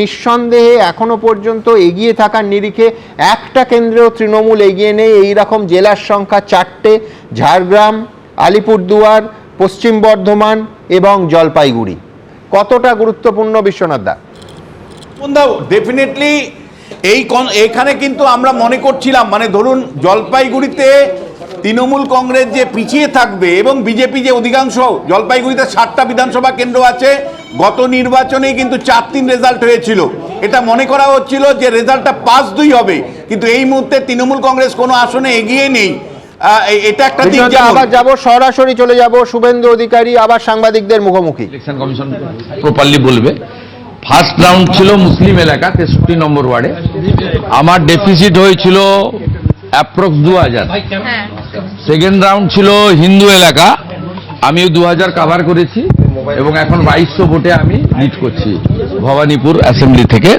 নিঃসন্দেহে এখনো পর্যন্ত এগিয়ে থাকার নিরিখে একটা কেন্দ্রেও তৃণমূল এগিয়ে নেই। এই রকম জেলার সংখ্যা 4টে: ঝাড়গ্রাম, আলিপুরদুয়ার, পশ্চিম বর্ধমান এবং জলপাইগুড়ি। কতটা গুরুত্বপূর্ণ বিশ্বনাথ দা? ডেফিনেটলি এইখানে কিন্তু আমরা মনে করছিলাম, মানে ধরুন জলপাইগুড়িতে তৃণমূল কংগ্রেস যে পিছিয়ে থাকবে এবং বিজেপি যে অধিকাংশ, জলপাইগুড়িতে 7টা বিধানসভা কেন্দ্র আছে, গত নির্বাচনেই কিন্তু 4-3 রেজাল্ট হয়েছিল। এটা মনে করা হচ্ছিল যে রেজাল্টটা 5-2 হবে, কিন্তু এই মুহূর্তে তৃণমূল কংগ্রেস কোনো আসনে এগিয়ে নেই। এটা একটা দিক। আবার যাবো, সরাসরি চলে যাব শুভেন্দু অধিকারী আবার সাংবাদিকদের মুখোমুখি। ইলেকশন কমিশন প্রপারলি বলবে। ফার্স্ট রাউন্ড ছিল মুসলিম এলাকা 63 নম্বর ওয়ার্ডে, আমার ডেফিসিট হয়েছিল অ্যাপ্রক্স 2000। সেকেন্ড রাউন্ড ছিল হিন্দু এলাকা, আমিও 2000 কাভার করেছি এবং এখন 2200 ভোটে আমি লিড করছি ভবানীপুর অ্যাসেম্বলি থেকে।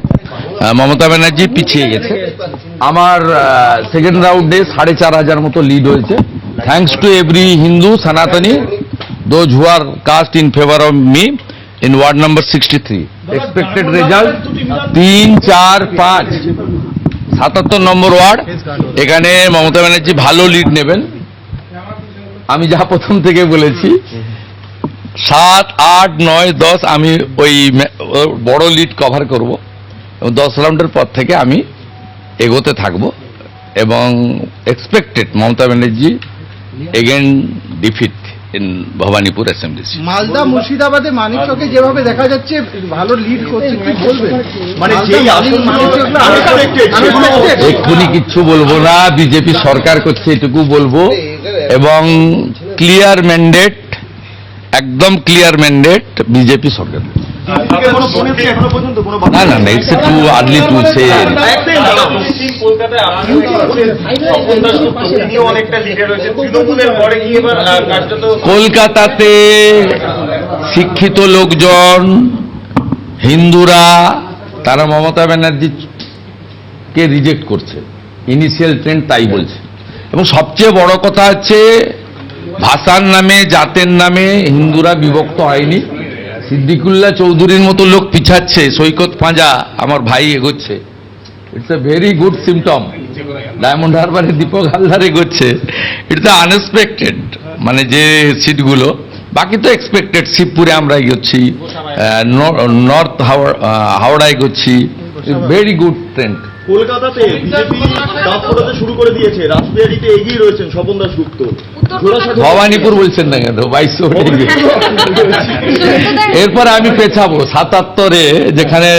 মমতা ব্যানার্জি পিছিয়ে গেছে। আমার সেকেন্ড রাউন্ডে 4500 মতো লিড হয়েছে, থ্যাঙ্কস টু এভরি হিন্দু সনাতনী those who are cast in favour of me in ward number 63. Expected result 3, 4, 5, 77 number word. এখানে মমতা ব্যানার্জি ভালো লিড নেবেন। আমি যা প্রথম থেকে বলেছি 7, 8, 9, 10 আমি ওই বড় লিড কভার করব এবং 10 রাউন্ডের পর থেকে আমি এগোতে থাকব এবং expected Mamata Banerjee again defeat in Bhabanipur assembly. Malda মুর্শিদাবাদে মানিকচকে যেভাবে দেখা যাচ্ছে ভালো লিড করছে, কি বলবেন? মানে এক্ষুনি কিচ্ছু বলবো না, বিজেপি সরকার করছে এটুকু বলবো এবং ক্লিয়ার ম্যান্ডেট, একদম ক্লিয়ার ম্যান্ডেট বিজেপি সরকার। না না না, it's too early to say. কলকাতাতে শিক্ষিত লোকজন, হিন্দুরা, তারা মমতা ব্যানার্জিকে রিজেক্ট করছে, ইনিশিয়াল ট্রেন্ড তাই বলছে। এবং সবচেয়ে বড় কথা হচ্ছে ভাষার নামে, জাতের নামে হিন্দুরা বিভক্ত হয়নি। সিদ্দিকুল্লাহ চৌধুরীর মতো লোক পিছাচ্ছে, সৈকত পাঁজা আমার ভাই এগোচ্ছে, it's a very good symptom. ডায়মন্ড হারবারে দীপক হালদার এগোচ্ছে, ইটস আনএক্সপেক্টেড। মানে যে সিটগুলো, বাকি তো এক্সপেক্টেড। শিবপুরে আমরা এগোচ্ছি, নর্থ হাওড়া এগোচ্ছি, ভেরি গুড ট্রেন্ড। কলকাতাতে বিজেপি দাঁত ফোটাতে শুরু করে দিয়েছে, রাসবিহারীতে এগিয়ে রয়েছেন স্বপন দাশগুপ্ত। ভবানীপুর বলছেন না কেন? 2200 এরপরে আমি পেছাবো 77-এ, যেখানে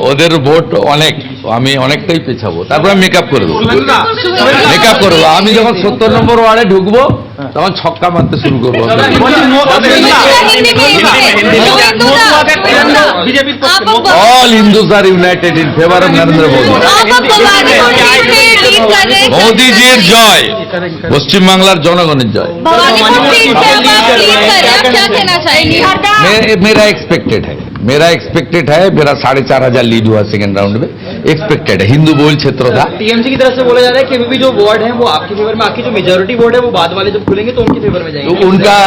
ওদের ভোট অনেক, আমি অনেকটাই পেছাবো, তারপরে মেকআপ করে দেবো। মেকআপ করবো আমি যখন 70 নম্বর ওয়ার্ডে ঢুকবো তখন ছক্কা মারতে শুরু করবো। All Hindus are united in favour of Narendra Modi. মোদীজির জয়, পশ্চিমবাংলার জনগণের জয়। मेरा एक्सपेक्टेड है मेरा 4500 लीड हुआ सेकंड राउंड में, एक्सपेक्टेड है। हिंदू बहुल क्षेत्र था। टीएमसी की तरफ से बोला जा रहा है कि अभी भी जो वार्ड है वो आपके फेवर में, आपकी जो मेजोरिटी वार्ड है वो बाद वाले जब खुलेंगे तो उनके फेवर में जाएंगे। तो उनका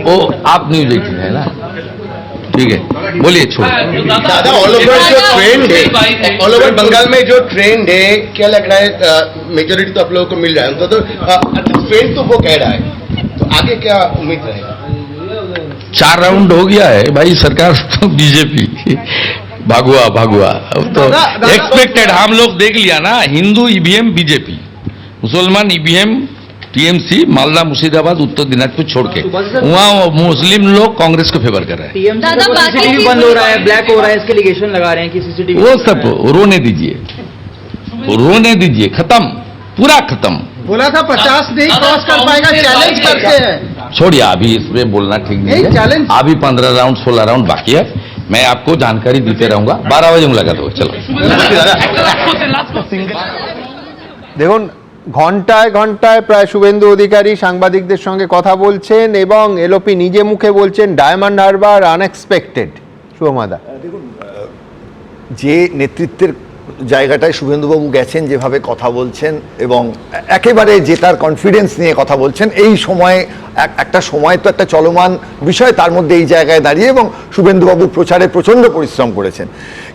वो आप न्यूज देखी है ना, ठीक है, बोलिए। छोड़ दादा, ऑल ओवर जो ट्रेंड है, ऑल ओवर बंगाल में जो ट्रेंड है, क्या लग रहा है? मेजोरिटी तो आप लोगों को मिल रहा है, तो ट्रेंड तो वो कह रहा है, तो आगे क्या उम्मीद रहेगा? 4 राउंड हो गया है भाई, सरकार तो बीजेपी भागुआ तो एक्सपेक्टेड। हम लोग देख लिया ना, हिंदू ईवीएम बीजेपी, मुसलमान ईवीएम टीएमसी, मालदा मुर्शिदाबाद उत्तर दिनाजपुर छोड़ के वहाँ मुस्लिम लोग कांग्रेस को फेवर कर रहे हैं। सीसीटीवी बंद हो रहा है, ब्लैक हो रहा है, इसके एलिगेशन लगा रहे हैं कि सीसीटीवी। वो सब रोने दीजिए, खत्म, पूरा खत्म। बोला था 50 नहीं क्रॉस कर पाएगा, चैलेंज करते हैं। छोड़िए, अभी इसमें बोलना ठीक नहीं है। अभी 15 राउंड 16 राउंड बाकी है, मैं आपको जानकारी देते रहूंगा। 12 बजे मुलाकात होगा। चलो। দেখুন, ঘন্টায় ঘন্টায় প্রায় শুভেন্দু অধিকারী সাংবাদিকদের সঙ্গে কথা বলছেন এবং এলওপি নিজে মুখে বলছেন ডায়মন্ড হারবার আনএক্সপেক্টেড। শুভমাদা, দেখুন, যে নেতৃত্বের জায়গাটায় শুভেন্দুবাবু গেছেন, যেভাবে কথা বলছেন এবং একেবারে জেতার কনফিডেন্স নিয়ে কথা বলছেন, এই সময়ে একটা সময় তো একটা চলমান বিষয়, তার মধ্যে এই জায়গায় দাঁড়িয়ে এবং শুভেন্দুবাবু প্রচারে প্রচণ্ড পরিশ্রম করেছেন।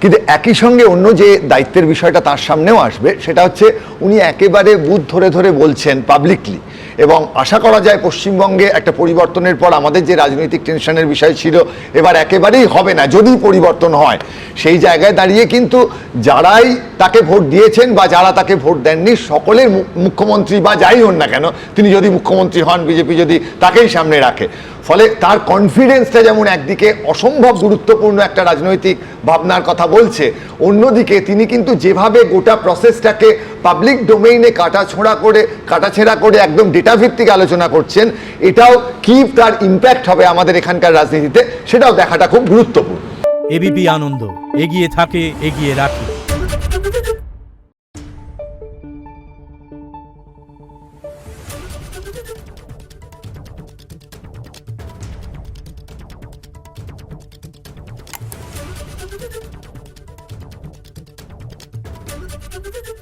কিন্তু একই সঙ্গে অন্য যে দায়িত্বের বিষয়টা তার সামনেও আসবে, সেটা হচ্ছে উনি একেবারে বুথ ধরে ধরে বলছেন পাবলিকলি, এবং আশা করা যায় পশ্চিমবঙ্গে একটা পরিবর্তনের পর আমাদের যে রাজনৈতিক টেনশনের বিষয় ছিল এবার একেবারেই হবে না যদি পরিবর্তন হয়। সেই জায়গায় দাঁড়িয়ে কিন্তু যারাই তাকে ভোট দিয়েছেন বা যারা তাকে ভোট দেননি সকলের মুখ্যমন্ত্রী বা যাই হন না কেন, তিনি যদি মুখ্যমন্ত্রী হন, বিজেপি যদি তাকেই সামনে রাখে, ফলে তার কনফিডেন্সটা যেমন একদিকে অসম্ভব গুরুত্বপূর্ণ একটা রাজনৈতিক ভাবনার কথা বলছে, অন্যদিকে তিনি কিন্তু যেভাবে গোটা প্রসেসটাকে পাবলিক ডোমেইনে কাটাছেঁড়া করে একদম ডেটা ভিত্তিক আলোচনা করছেন, এটাও কি তার ইম্প্যাক্ট হবে আমাদের এখানকার রাজনীতিতে, সেটাও দেখাটা খুব গুরুত্বপূর্ণ। এবিপি আনন্দ, এগিয়ে থাকে, এগিয়ে রাখে। Thank you.